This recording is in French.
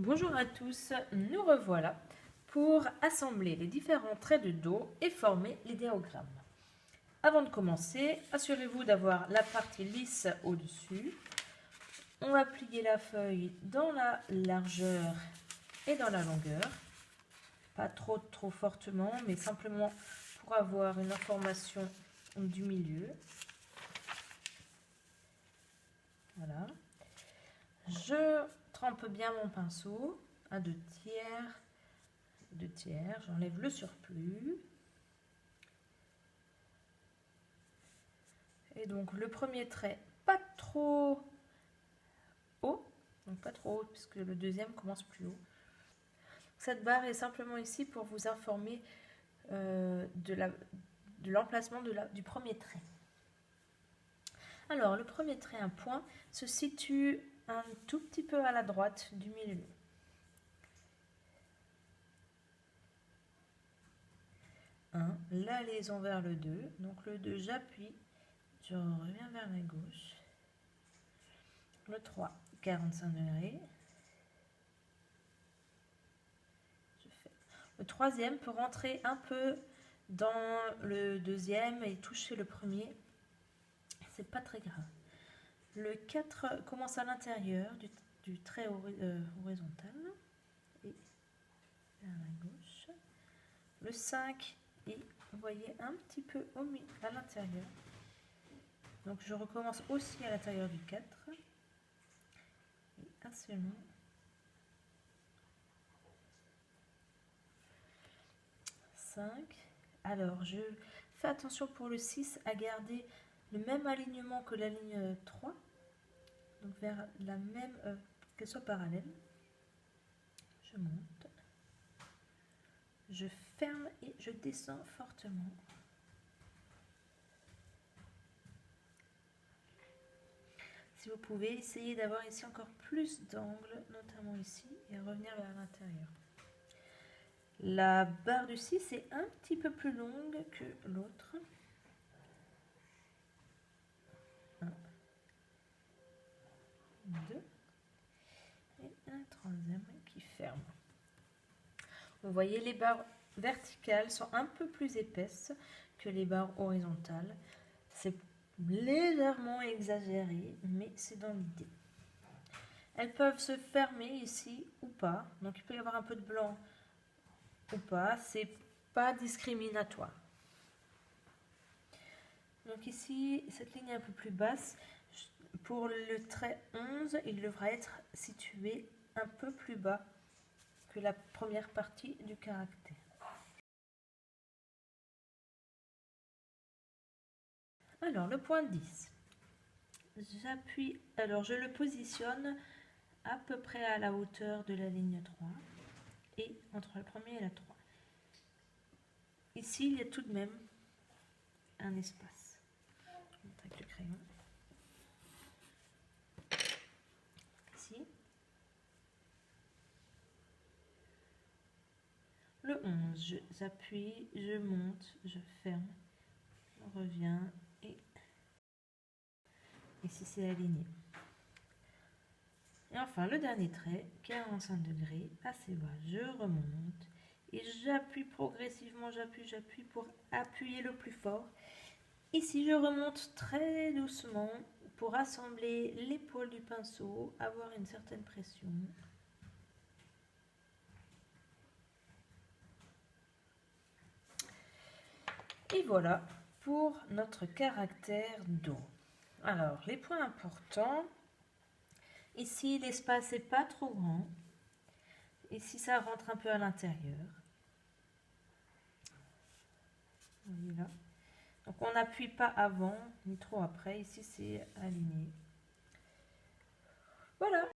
Bonjour à tous, nous revoilà pour assembler les différents traits de dos et former l'idéogramme. Avant de commencer, assurez-vous d'avoir la partie lisse au-dessus. On va plier la feuille dans la largeur et dans la longueur. Pas trop fortement, mais simplement pour avoir une information du milieu. Voilà. Je trempe bien mon pinceau à 2 tiers, j'enlève le surplus. Et donc le premier trait, pas trop haut, donc pas trop haut puisque le deuxième commence plus haut. Cette barre est simplement ici pour vous informer de l'emplacement du premier trait. Alors le premier trait, un point, se situe un tout petit peu à la droite du milieu. La liaison vers le 2, donc le 2 j'appuie, je reviens vers la gauche. Le 3, 45 degrés. Le troisième peut rentrer un peu dans le deuxième et toucher le premier. C'est pas très grave. Le 4 commence à l'intérieur du trait horizontal et vers la gauche. Le 5 est, vous voyez, un petit peu à l'intérieur. Donc je recommence aussi à l'intérieur du 4. Et assez long. 5. Alors je fais attention pour le 6 à garder le même alignement que la ligne 3, donc vers la même, qu'elle soit parallèle. Je monte, je ferme et je descends fortement. Si vous pouvez, essayer d'avoir ici encore plus d'angle, notamment ici, et revenir vers l'intérieur. La barre du 6 est un petit peu plus longue que l'autre. 1, 2, et un troisième qui ferme. Vous voyez, les barres verticales sont un peu plus épaisses que les barres horizontales. C'est légèrement exagéré, mais c'est dans l'idée. Elles peuvent se fermer ici ou pas, donc il peut y avoir un peu de blanc ou pas, c'est pas discriminatoire. Donc ici, cette ligne est un peu plus basse. Pour le trait 11, il devra être situé un peu plus bas que la première partie du caractère. Alors, le point 10. J'appuie, alors je le positionne à peu près à la hauteur de la ligne 3 et entre le premier et la 3. Ici, il y a tout de même un espace. Je montre avec le crayon. Ici. Le 11, j'appuie, je monte, je ferme, je reviens et ici c'est aligné. Et enfin le dernier trait, 45 degrés, assez bas, je remonte et j'appuie progressivement, j'appuie pour appuyer le plus fort. Ici je remonte très doucement pour assembler l'épaule du pinceau, avoir une certaine pression. Et voilà pour notre caractère dos. Alors, les points importants. Ici, l'espace n'est pas trop grand. Ici, ça rentre un peu à l'intérieur. Voilà. Donc, on n'appuie pas avant, ni trop après. Ici, c'est aligné. Voilà.